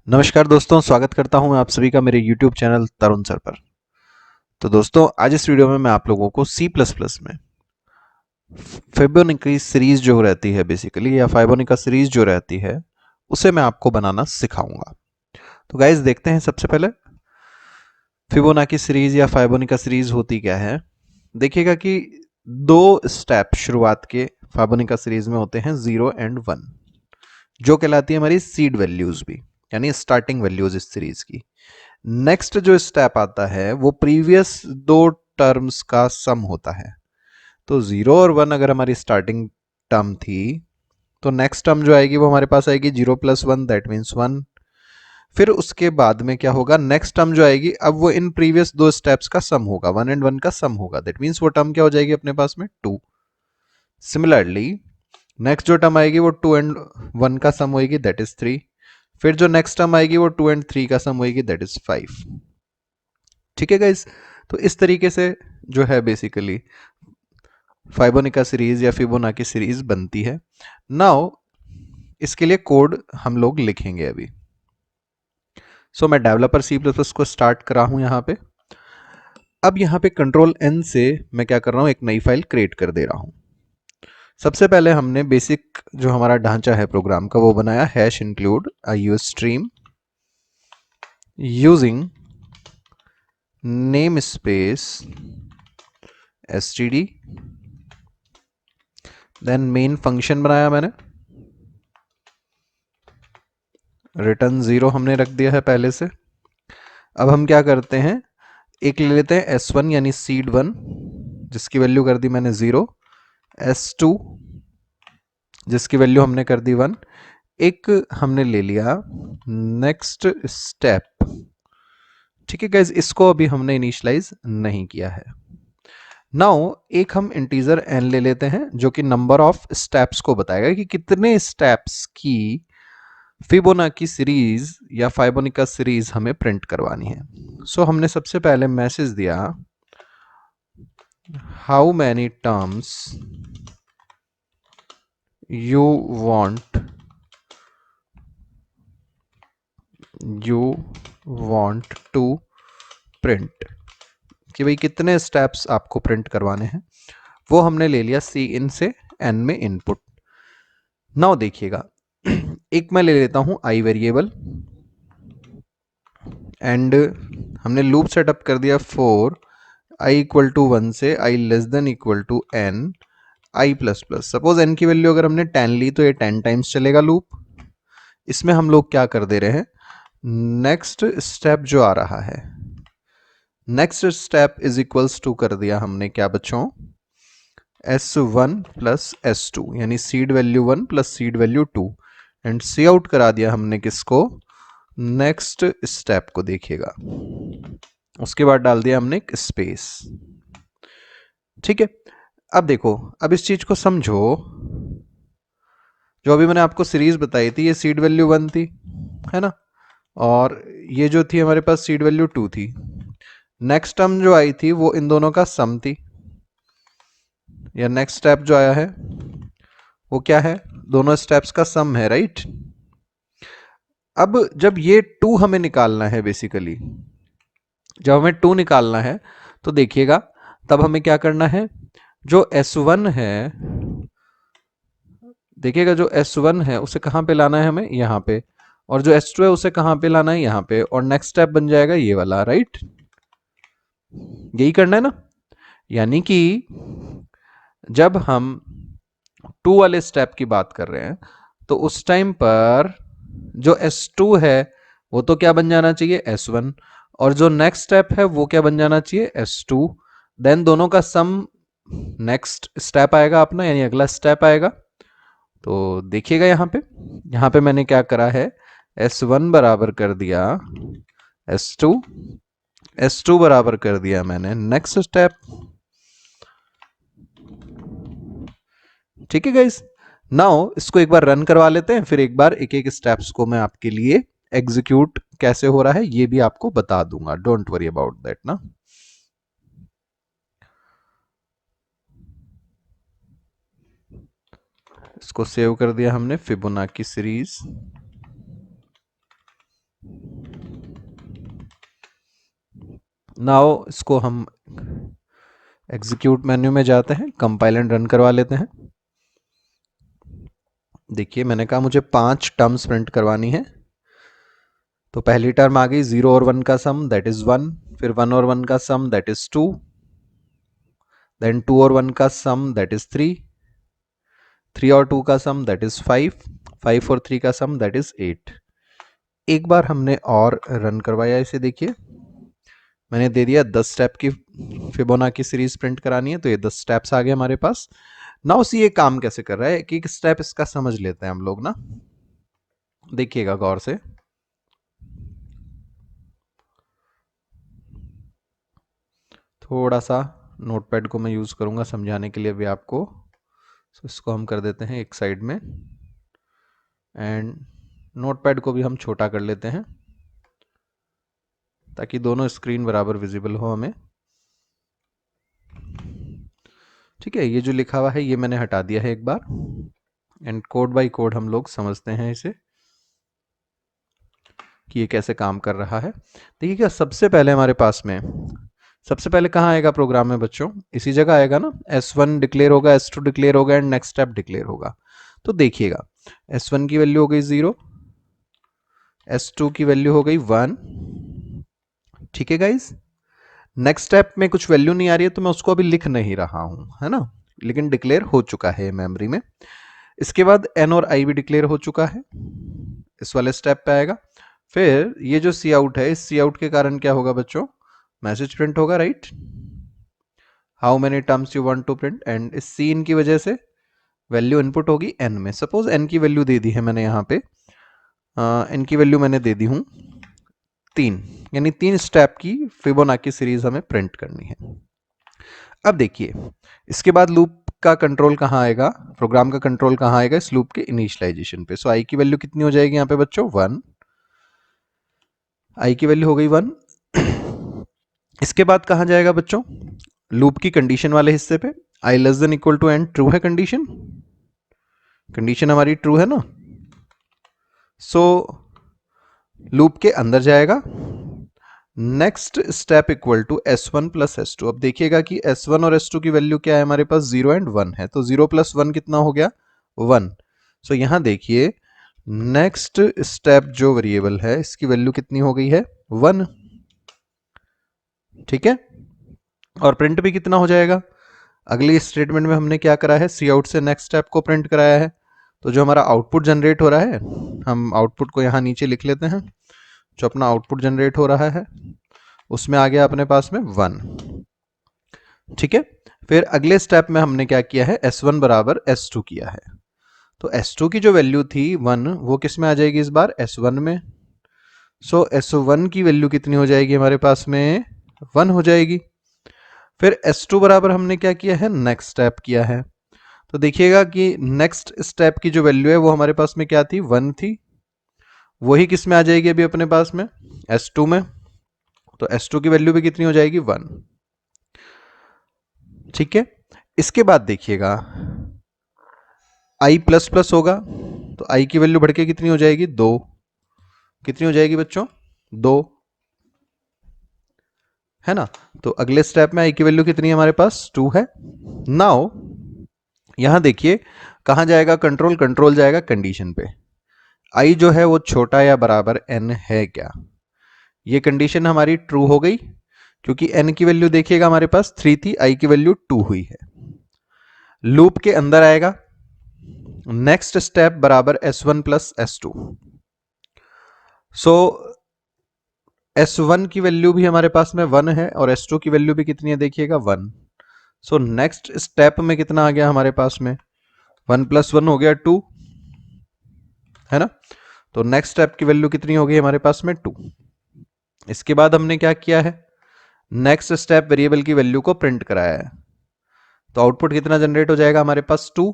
नमस्कार दोस्तों, स्वागत करता हूं मैं आप सभी का मेरे YouTube चैनल तरुण सर पर। तो दोस्तों, आज इस वीडियो में मैं आप लोगों को C++ में फिबोनाची सीरीज जो रहती है बेसिकली, या फाइबोनिका सीरीज जो रहती है, उसे मैं आपको बनाना सिखाऊंगा। तो गाइस, देखते हैं सबसे पहले फिबोनाची सीरीज या फाइबोनिका सीरीज होती क्या है। देखिएगा कि दो स्टेप शुरुआत के फाइबोनिका सीरीज में होते हैं, 0 एंड 1, जो कहलाती है हमारी सीड वैल्यूज भी, यानी स्टार्टिंग वैल्यूज इस सीरीज की। नेक्स्ट जो स्टेप आता है वो प्रीवियस दो टर्म्स का सम होता है। तो 0 और 1 अगर हमारी स्टार्टिंग टर्म थी, तो नेक्स्ट टर्म जो आएगी वो हमारे पास आएगी 0+1, दैट मीन्स 1। फिर उसके बाद में क्या होगा, नेक्स्ट टर्म जो आएगी अब वो इन प्रीवियस दो स्टेप्स का सम होगा, 1 and 1 का सम होगा, दैट मीन्स वो टर्म क्या हो जाएगी अपने पास में, 2। सिमिलरली नेक्स्ट जो टर्म आएगी वो 2 and 1 का सम होगी, दैट इज 3। फिर जो नेक्स्ट टर्म आएगी वो 2 and 3 का सम होगी, दैट इज 5। ठीक है गाइस, तो इस तरीके से जो है बेसिकली फाइबोनिका सीरीज या फिबोनाची सीरीज बनती है। नाउ इसके लिए कोड हम लोग लिखेंगे अभी। सो मैं डेवलपर सी प्लस प्लस को स्टार्ट करा हूं यहां पे। अब यहां पे कंट्रोल एन से मैं क्या कर रहा हूं, एक नई फाइल क्रिएट कर दे रहा हूं। सबसे पहले हमने बेसिक जो हमारा ढांचा है प्रोग्राम का वो बनाया, hash include iostream using namespace std, then main function बनाया मैंने, रिटर्न 0 हमने रख दिया है पहले से। अब हम क्या करते हैं, एक ले लेते हैं S1 यानी सीड 1, जिसकी वैल्यू कर दी मैंने 0, S2 जिसकी वैल्यू हमने कर दी 1, एक हमने ले लिया नेक्स्ट स्टेप। ठीक है गाइज, इसको अभी हमने इनिशियलाइज नहीं किया है। नाउ एक हम इंटीजर n ले लेते हैं जो कि नंबर ऑफ स्टेप्स को बताएगा कि कितने स्टेप्स की फिबोनाची सीरीज या फाइबोनिका सीरीज हमें प्रिंट करवानी है। सो हमने सबसे पहले मैसेज दिया, how many terms you want you want to print, कि भाई कितने स्टेप्स आपको प्रिंट करवाने हैं। वो हमने ले लिया सी इन से एन में इनपुट। नाउ देखिएगा, एक मैं ले लेता हूं आई वेरिएबल, एंड हमने लूप सेटअप कर दिया फॉर आई इक्वल टू 1 से i less than equal to n i plus plus. Suppose n की वैल्यू अगर हमने 10 ली तो ये 10 टाइम्स चलेगा लूप। इसमें हम लोग क्या कर दे रहे हैं, नेक्स्ट स्टेप जो आ रहा है, next step is equals to कर दिया हमने क्या बच्चों, S1 प्लस S2, यानी seed value 1 plus seed value 2, and cout करा दिया हमने किसको, नेक्स्ट स्टेप को। देखिएगा उसके बाद डाल दिया हमने एक स्पेस। ठीक है, अब देखो, अब इस चीज को समझो, जो अभी मैंने आपको सीरीज बताई थी ये सीड वैल्यू 1 थी, है ना, और ये जो थी हमारे पास सीड वैल्यू 2 थी। नेक्स्ट टर्म जो आई थी वो इन दोनों का सम थी, या नेक्स्ट स्टेप जो आया है वो क्या है, दोनों स्टेप्स का सम है, राइट। अब जब ये 2 हमें निकालना है बेसिकली, जब हमें 2 निकालना है तो देखिएगा तब हमें क्या करना है, जो S1 है, देखिएगा जो S1 है उसे कहां पे लाना है हमें, यहां पे, और जो S2 है उसे कहां पे लाना है, यहां पे, और नेक्स्ट स्टेप बन जाएगा ये वाला, राइट। यही करना है ना, यानी कि जब हम 2 वाले स्टेप की बात कर रहे हैं तो उस टाइम पर जो S2 है वो तो क्या बन जाना चाहिए, S1, और जो नेक्स्ट स्टेप है वो क्या बन जाना चाहिए, S2। देन दोनों का सम नेक्स्ट स्टेप आएगा अपना, यानी अगला स्टेप आएगा। तो देखिएगा यहाँ पे मैंने क्या करा है, S1 बराबर कर दिया S2, S2 बराबर कर दिया मैंने नेक्स्ट स्टेप। ठीक है गाइस, नाउ इसको एक बार रन करवा लेते हैं, फिर एक बार एक एक स्टेप्स को मैं आपके लिए एग्जीक्यूट कैसे हो रहा है ये भी आपको बता दूंगा, डोंट वरी अबाउट दैट ना। इसको सेव कर दिया हमने, फिबोनाची सीरीज। नाउ इसको हम एग्जीक्यूट मेन्यू में जाते हैं, कंपाइल एंड रन करवा लेते हैं। देखिए मैंने कहा मुझे 5 टर्म्स प्रिंट करवानी है, तो पहली टर्म आ गई 0 और 1 का सम दैट इज 1, फिर 1 और 1 का सम दैट इज 2, देन 2 और 1 का सम दैट इज 3, 3 और 2 का सम दैट इज 5, 5 और 3 का सम दैट इज 8। एक बार हमने और रन करवाया इसे, देखिए मैंने दे दिया 10 स्टेप की फिबोनाची सीरीज प्रिंट करानी है, तो ये 10 स्टेप्स आ गए हमारे पास। नाउ सी ये काम कैसे कर रहा है, एक स्टेप इसका समझ लेते हैं हम लोग ना, देखिएगा गौर से। थोड़ा सा नोटपैड को मैं यूज करूंगा समझाने के लिए भी आपको, तो इसको हम कर देते हैं एक साइड में, एंड नोटपैड को भी हम छोटा कर लेते हैं ताकि दोनों स्क्रीन बराबर विजिबल हो हमें। ठीक है, ये जो लिखा हुआ है ये मैंने हटा दिया है एक बार, एंड कोड बाय कोड हम लोग समझते हैं इसे कि ये कैसे काम कर रहा है। देखिएगा सबसे पहले हमारे पास में, सबसे पहले कहाँ आएगा प्रोग्राम में बच्चों, इसी जगह आएगा ना, S1 डिक्लेयर होगा, S2 डिक्लेयर होगा एंड नेक्स्ट स्टेप डिक्लेयर होगा। तो देखिएगा S1 की वैल्यू हो गई 0, S2 की वैल्यू हो गई 1। ठीक है गाइज, नेक्स्ट स्टेप में कुछ वैल्यू नहीं आ रही है तो मैं उसको अभी लिख नहीं रहा हूं, है ना, लेकिन डिक्लेयर हो चुका है मेमोरी में। इसके बाद N और I भी डिक्लेयर हो चुका है, इस वाले स्टेप पे आएगा। फिर ये जो सी आउट है, इस सी आउट के कारण क्या होगा बच्चों, मैसेज प्रिंट होगा, right, how many terms you want to print, and इस सी इन की वजह से वैल्यू इनपुट होगी n में। सपोज n की वैल्यू दे दी है मैंने यहाँ पे, n की वैल्यू मैंने दे दी हूँ 3, यानी 3 स्टेप की फिबोनाची सीरीज हमें प्रिंट करनी है। अब देखिए इसके बाद लूप का कंट्रोल कहाँ आएगा, प्रोग्राम का कंट्रोल कहाँ आएगा, इस लूप के इनिशियलाइजेशन पे। सो आई की वैल्यू कितनी हो जाएगी यहाँ पे बच्चों, 1, आई की वैल्यू हो गई 1। इसके बाद कहाँ जाएगा बच्चों, लूप की कंडीशन वाले हिस्से पे, i less than equal to n true है कंडीशन, कंडीशन हमारी ट्रू है ना। सो लूप के अंदर जाएगा, next step equal to S1 plus S2। अब देखिएगा कि S1 और S2 की वैल्यू क्या है हमारे पास, 0 एंड 1 है, तो 0 प्लस 1 कितना हो गया, 1। सो यहां देखिए नेक्स्ट स्टेप जो वेरिएबल है इसकी वैल्यू कितनी हो गई है, 1। ठीक है, और प्रिंट भी कितना हो जाएगा, अगली स्टेटमेंट में हमने क्या करा है, सी आउट से नेक्स्ट स्टेप को प्रिंट कराया है, तो जो हमारा आउटपुट जनरेट हो रहा है, हम आउटपुट को यहाँ नीचे लिख लेते हैं, जो अपना आउटपुट जनरेट हो रहा है उसमें आ गया अपने पास में 1। ठीक है, फिर अगले स्टेप में हमने क्या किया है, S1 बराबर S2 किया है, तो S2 की जो वैल्यू थी 1 वो किस में आ जाएगी इस बार, S1 में। सो S1 की वैल्यू कितनी हो जाएगी हमारे पास में, 1 हो जाएगी। फिर S2 बराबर हमने क्या किया है, नेक्स्ट स्टेप किया है, तो देखिएगा कि नेक्स्ट स्टेप की जो वैल्यू है वो हमारे पास में क्या थी, 1 थी, वही किस में आ जाएगी अभी अपने पास में, S2 में, तो S2 की वैल्यू भी कितनी हो जाएगी, 1। ठीक है, इसके बाद देखिएगा I प्लस प्लस होगा, तो I की वैल्यू बढ़ के कितनी हो जाएगी, 2, कितनी हो जाएगी बच्चों, 2, है ना। तो अगले स्टेप में I की वैल्यू कितनी है हमारे पास, 2 है। नाउ यहां देखिए कहां जाएगा कंट्रोल, कंट्रोल जाएगा कंडीशन पे, I जो है वो छोटा या बराबर n है क्या, ये कंडीशन हमारी ट्रू हो गई, क्योंकि n की वैल्यू देखिएगा हमारे पास 3 थी, I की वैल्यू 2 हुई है। लूप के अंदर आएगा, नेक्स्ट स्टेप बराबर S1 प्लस S2। सो S1 की वैल्यू भी हमारे पास में 1 है और S2 की वैल्यू भी कितनी है देखिएगा, 1। सो नेक्स्ट स्टेप में कितना आ गया हमारे पास में, 1 प्लस 1 हो गया 2, है ना। तो नेक्स्ट स्टेप की वैल्यू कितनी हो गई हमारे पास में, 2। इसके बाद हमने क्या किया है, नेक्स्ट स्टेप वेरिएबल की वैल्यू को प्रिंट कराया है, तो आउटपुट कितना जनरेट हो जाएगा हमारे पास, 2।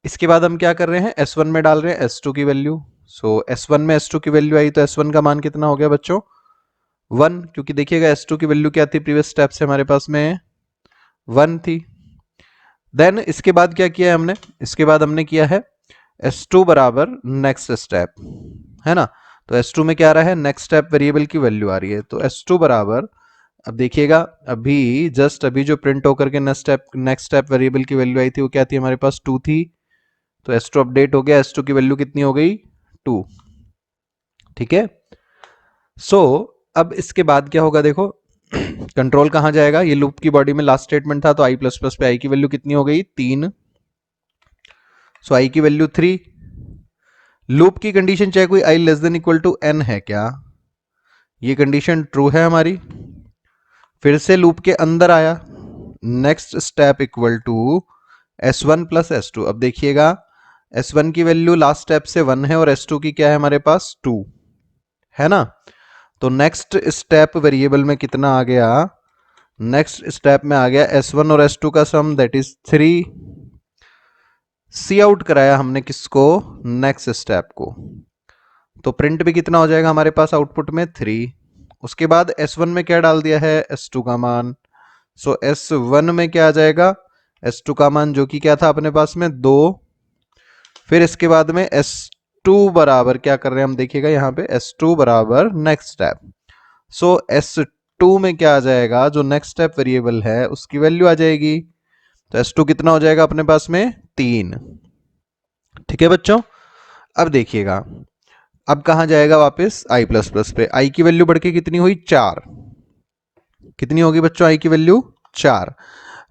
इसके बाद हम क्या कर रहे हैं, S1 में डाल रहे हैं S2 की वैल्यू। सो S1 में S2 की वैल्यू आई, तो S1 का मान कितना हो गया बच्चों, 1, क्योंकि देखिएगा S2 की वैल्यू क्या थी प्रीवियस स्टेप से हमारे पास में, 1 थी। देन इसके बाद क्या किया है हमने, इसके बाद हमने किया है S2 बराबर नेक्स्ट स्टेप, है ना। तो S2 में क्या आ रहा है, नेक्स्ट स्टेप वेरिएबल की वैल्यू आ रही है, तो S2 बराबर अब देखिएगा, अभी जो प्रिंट होकर के नेक्स्ट स्टेप वेरिएबल की वैल्यू आई थी वो क्या थी, हमारे पास 2 थी। तो S2 अपडेट हो गया, S2 की वैल्यू कितनी हो गई, 2। ठीक है। सो अब इसके बाद क्या होगा देखो, कंट्रोल कहां जाएगा, ये लूप की बॉडी में लास्ट स्टेटमेंट था, तो आई प्लस प्लस पे आई की वैल्यू कितनी हो गई, 3। सो आई की वैल्यू 3। लूप की कंडीशन चाहे कोई i less than equal to n है क्या, ये कंडीशन ट्रू है हमारी। फिर से लूप के अंदर आया, next step equal to S1 plus S2। अब देखिएगा, S1 की वैल्यू लास्ट स्टेप से 1 है और S2 की क्या है हमारे पास, 2 है ना। तो नेक्स्ट स्टेप वेरिएबल में कितना आ गया, नेक्स्ट स्टेप में आ गया S1 और S2 का सम, दैट इज 3। सी आउट कराया हमने किसको, नेक्स्ट स्टेप को। तो प्रिंट भी कितना हो जाएगा हमारे पास आउटपुट में, 3। उसके बाद S1 में क्या डाल दिया है, S2 का मान। सो S1 में क्या आ जाएगा, S2 का मान जो कि क्या था अपने पास में, 2। फिर इसके बाद में S2 बराबर क्या कर रहे हैं हम, देखिएगा यहाँ पे S2 बराबर नेक्स्ट स्टेप। सो S2 में क्या आ जाएगा, जो नेक्स्ट स्टेप वेरिएबल है उसकी वैल्यू आ जाएगी। तो S2 कितना हो जाएगा अपने पास में, 3। ठीक है बच्चों। अब देखिएगा, अब कहां जाएगा वापस, आई प्लस प्लस पे। आई की वैल्यू बढ़ के कितनी हुई, 4। कितनी होगी बच्चों, आई की वैल्यू 4।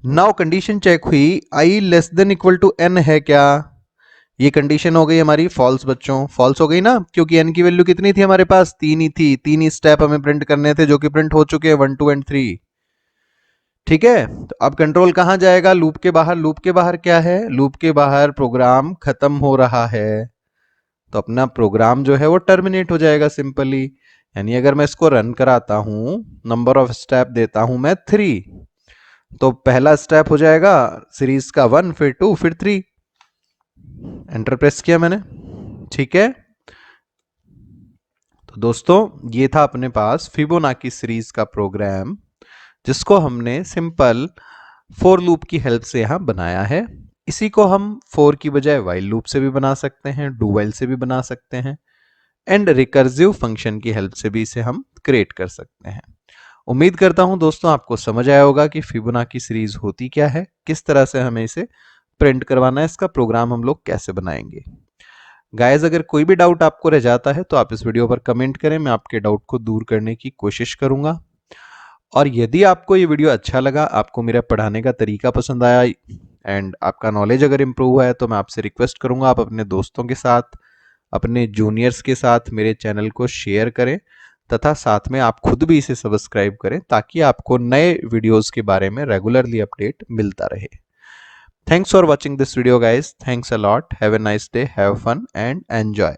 नाउ कंडीशन चेक हुई, i less than equal to n है क्या, ये कंडीशन हो गई हमारी फॉल्स बच्चों, फॉल्स हो गई ना, क्योंकि एन की वैल्यू कितनी थी हमारे पास, 3 ही थी। 3 ही स्टेप हमें प्रिंट करने थे जो कि प्रिंट हो चुके हैं, 1 2 एंड 3। ठीक है। तो अब कंट्रोल कहां जाएगा, लूप के बाहर। लूप के बाहर क्या है, लूप के बाहर प्रोग्राम खत्म हो रहा है, तो अपना प्रोग्राम जो है वो टर्मिनेट हो जाएगा सिंपली। यानी अगर मैं इसको रन कराता हूं, नंबर ऑफ स्टेप देता हूं मैं 3, तो पहला स्टेप हो जाएगा सीरीज का 1, फिर 2, फिर 3। एंटर प्रेस किया मैंने। ठीक है। तो दोस्तों ये था अपने पास फिबोनाची सीरीज का प्रोग्राम, जिसको हमने सिंपल फॉर लूप की हेल्प से यहां बनाया है। इसी को हम फॉर की बजाय वाइल लूप से भी बना सकते हैं, डू वाइल से भी बना सकते हैं, एंड रिकर्सिव फंक्शन की हेल्प से भी इसे हम क्रिएट कर सकते हैं। उम्मीद करता हूं दोस्तों आपको समझ आया होगा कि फिबोनाची सीरीज होती क्या है, किस तरह से हमें इसे प्रिंट करवाना है, इसका प्रोग्राम हम लोग कैसे बनाएंगे। गाइस अगर कोई भी डाउट आपको रह जाता है तो आप इस वीडियो पर कमेंट करें, मैं आपके डाउट को दूर करने की कोशिश करूंगा। और यदि आपको ये वीडियो अच्छा लगा, आपको मेरा पढ़ाने का तरीका पसंद आया एंड आपका नॉलेज अगर इम्प्रूव हुआ है, तो मैं आपसे रिक्वेस्ट करूंगा आप अपने दोस्तों के साथ, अपने जूनियर्स के साथ मेरे चैनल को शेयर करें, तथा साथ में आप खुद भी इसे सब्सक्राइब करें, ताकि आपको नए वीडियोस के बारे में रेगुलरली अपडेट मिलता रहे। Thanks for watching this video guys. Thanks a lot. Have a nice day. Have fun and enjoy.